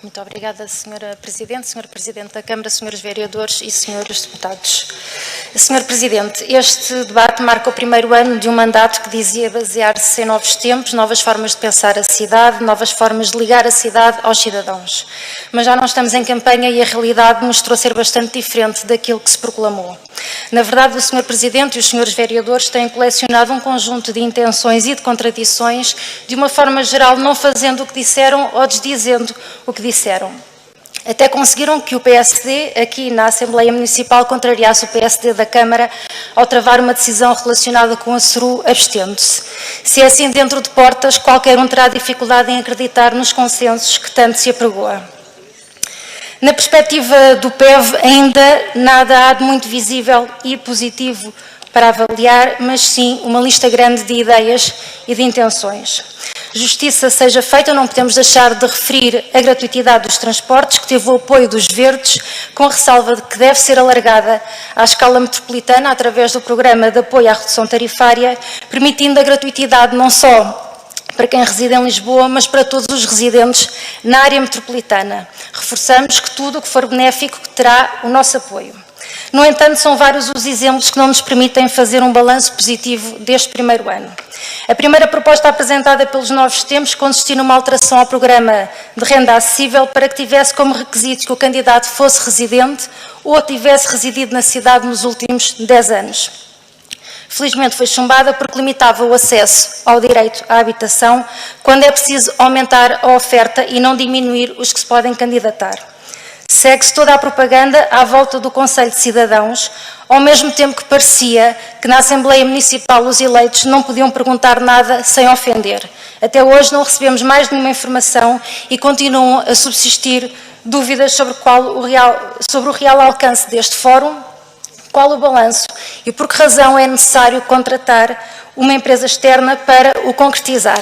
Muito obrigada, Sra. Presidente, Sr. Presidente da Câmara, Srs. Vereadores e Srs. Deputados. Sr. Presidente, este debate marca o primeiro ano de um mandato que dizia basear-se em novos tempos, novas formas de pensar a cidade, novas formas de ligar a cidade aos cidadãos. Mas já não estamos em campanha e a realidade mostrou ser bastante diferente daquilo que se proclamou. Na verdade, o Sr. Presidente e os Srs. Vereadores têm colecionado um conjunto de intenções e de contradições, de uma forma geral não fazendo o que disseram ou desdizendo o que disseram. Até conseguiram que o PSD, aqui na Assembleia Municipal, contrariasse o PSD da Câmara ao travar uma decisão relacionada com a SRU, abstendo-se. Se é assim dentro de portas, qualquer um terá dificuldade em acreditar nos consensos que tanto se apregoa. Na perspectiva do PEV, ainda nada há de muito visível e positivo para avaliar, mas sim uma lista grande de ideias e de intenções. Justiça seja feita, não podemos deixar de referir a gratuitidade dos transportes, que teve o apoio dos Verdes, com ressalva de que deve ser alargada à escala metropolitana através do Programa de Apoio à Redução Tarifária, permitindo a gratuitidade não só para quem reside em Lisboa, mas para todos os residentes na área metropolitana. Reforçamos que tudo o que for benéfico terá o nosso apoio. No entanto, são vários os exemplos que não nos permitem fazer um balanço positivo deste primeiro ano. A primeira proposta apresentada pelos Novos Tempos consistia numa alteração ao programa de renda acessível para que tivesse como requisito que o candidato fosse residente ou tivesse residido na cidade nos últimos 10 anos. Felizmente foi chumbada porque limitava o acesso ao direito à habitação quando é preciso aumentar a oferta e não diminuir os que se podem candidatar. Segue-se toda a propaganda à volta do Conselho de Cidadãos, ao mesmo tempo que parecia que na Assembleia Municipal os eleitos não podiam perguntar nada sem ofender. Até hoje não recebemos mais nenhuma informação e continuam a subsistir dúvidas sobre o real alcance deste fórum, qual o balanço e por que razão é necessário contratar uma empresa externa para o concretizar.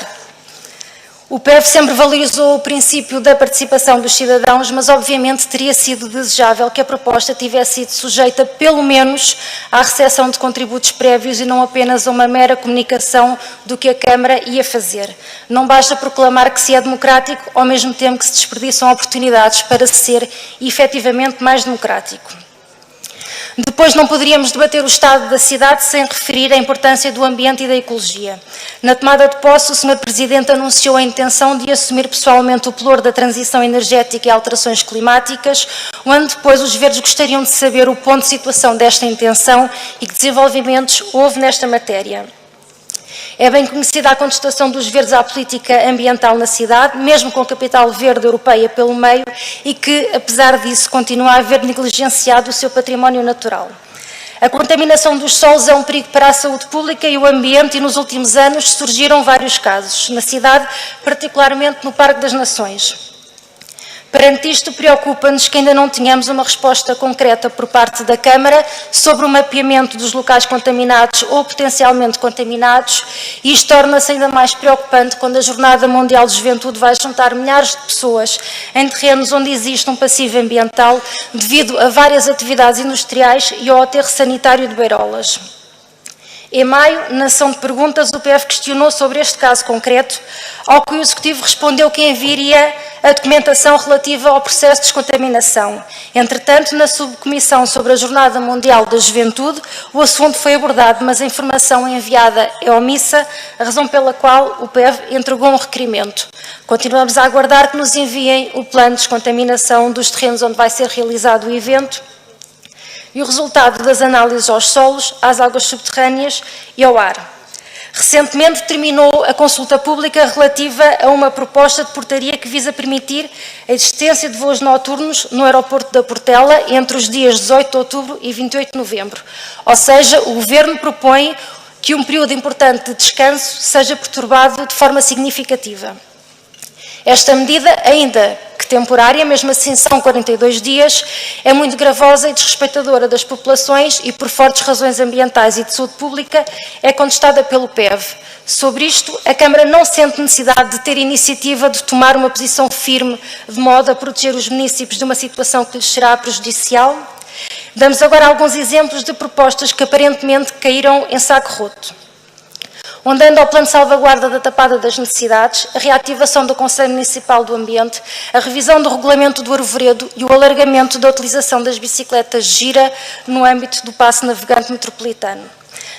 O PEV sempre valorizou o princípio da participação dos cidadãos, mas obviamente teria sido desejável que a proposta tivesse sido sujeita pelo menos à recepção de contributos prévios e não apenas a uma mera comunicação do que a Câmara ia fazer. Não basta proclamar que se é democrático, ao mesmo tempo que se desperdiçam oportunidades para ser efetivamente mais democrático. Depois não poderíamos debater o estado da cidade sem referir a importância do ambiente e da ecologia. Na tomada de posse, o Sr. Presidente anunciou a intenção de assumir pessoalmente o pelour da transição energética e alterações climáticas. Um ano depois, os Verdes gostariam de saber o ponto de situação desta intenção e que desenvolvimentos houve nesta matéria. É bem conhecida a contestação dos Verdes à política ambiental na cidade, mesmo com a capital verde europeia pelo meio, e que, apesar disso, continua a haver negligenciado o seu património natural. A contaminação dos solos é um perigo para a saúde pública e o ambiente, e nos últimos anos surgiram vários casos, na cidade, particularmente no Parque das Nações. Perante isto, preocupa-nos que ainda não tenhamos uma resposta concreta por parte da Câmara sobre o mapeamento dos locais contaminados ou potencialmente contaminados, e isto torna-se ainda mais preocupante quando a Jornada Mundial de Juventude vai juntar milhares de pessoas em terrenos onde existe um passivo ambiental devido a várias atividades industriais e ao aterro sanitário de Beirolas. Em maio, na sessão de perguntas, o PF questionou sobre este caso concreto, ao que o Executivo respondeu que enviaria a documentação relativa ao processo de descontaminação. Entretanto, na subcomissão sobre a Jornada Mundial da Juventude, o assunto foi abordado, mas a informação enviada é omissa, a razão pela qual o PF entregou um requerimento. Continuamos a aguardar que nos enviem o plano de descontaminação dos terrenos onde vai ser realizado o evento e o resultado das análises aos solos, às águas subterrâneas e ao ar. Recentemente terminou a consulta pública relativa a uma proposta de portaria que visa permitir a existência de voos noturnos no aeroporto da Portela entre os dias 18 de outubro e 28 de novembro. Ou seja, o Governo propõe que um período importante de descanso seja perturbado de forma significativa. Esta medida, ainda que temporária, mesmo assim são 42 dias, é muito gravosa e desrespeitadora das populações e, por fortes razões ambientais e de saúde pública, é contestada pelo PEV. Sobre isto, a Câmara não sente necessidade de ter iniciativa de tomar uma posição firme de modo a proteger os municípios de uma situação que lhes será prejudicial. Damos agora alguns exemplos de propostas que aparentemente caíram em saco roto. onde ao plano de salvaguarda da tapada das necessidades, a reativação do Conselho Municipal do Ambiente, a revisão do regulamento do Arvoredo e o alargamento da utilização das bicicletas gira no âmbito do passe navegante metropolitano.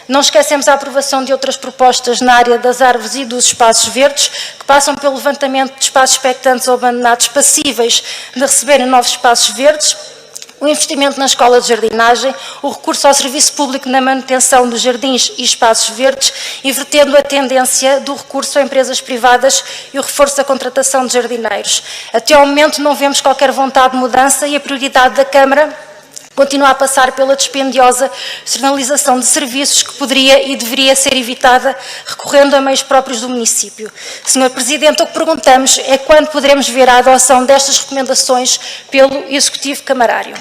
Não esquecemos a aprovação de outras propostas na área das árvores e dos espaços verdes, que passam pelo levantamento de espaços expectantes ou abandonados passíveis de receberem novos espaços verdes, o investimento na escola de jardinagem, o recurso ao serviço público na manutenção dos jardins e espaços verdes, invertendo a tendência do recurso a empresas privadas e o reforço da contratação de jardineiros. Até ao momento não vemos qualquer vontade de mudança e a prioridade da Câmara continua a passar pela dispendiosa externalização de serviços que poderia e deveria ser evitada recorrendo a meios próprios do município. Sr. Presidente, o que perguntamos é quando poderemos ver a adoção destas recomendações pelo Executivo Camarário.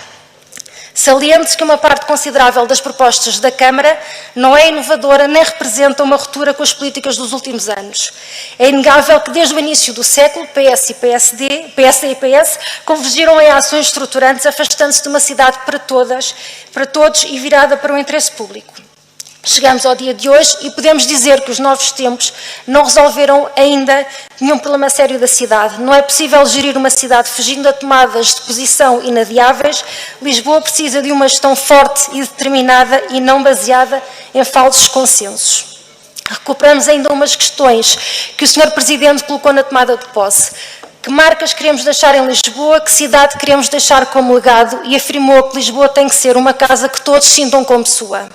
Saliente que uma parte considerável das propostas da Câmara não é inovadora nem representa uma ruptura com as políticas dos últimos anos. É inegável que desde o início do século, PSD e PS convergiram em ações estruturantes, afastando-se de uma cidade para todos e virada para o interesse público. Chegamos ao dia de hoje e podemos dizer que os novos tempos não resolveram ainda nenhum problema sério da cidade. Não é possível gerir uma cidade fugindo a tomadas de posição inadiáveis. Lisboa precisa de uma gestão forte e determinada e não baseada em falsos consensos. Recuperamos ainda umas questões que o Sr. Presidente colocou na tomada de posse. Que marcas queremos deixar em Lisboa, que cidade queremos deixar como legado e afirmou que Lisboa tem que ser uma casa que todos sintam como sua.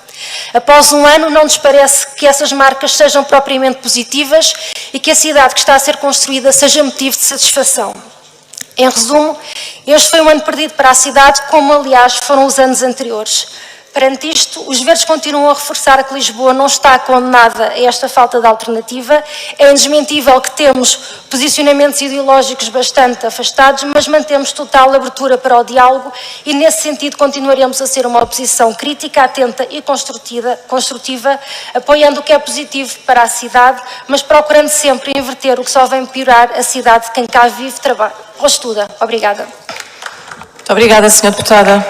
Após um ano, não nos parece que essas marcas sejam propriamente positivas e que a cidade que está a ser construída seja motivo de satisfação. Em resumo, este foi um ano perdido para a cidade, como aliás foram os anos anteriores. Perante isto, os verdes continuam a reforçar que Lisboa não está condenada a esta falta de alternativa. É indesmentível que temos posicionamentos ideológicos bastante afastados, mas mantemos total abertura para o diálogo e, nesse sentido, continuaremos a ser uma oposição crítica, atenta e construtiva, apoiando o que é positivo para a cidade, mas procurando sempre inverter o que só vem piorar a cidade de quem cá vive, trabalha ou estuda. Obrigada. Muito obrigada, Sra. Deputada.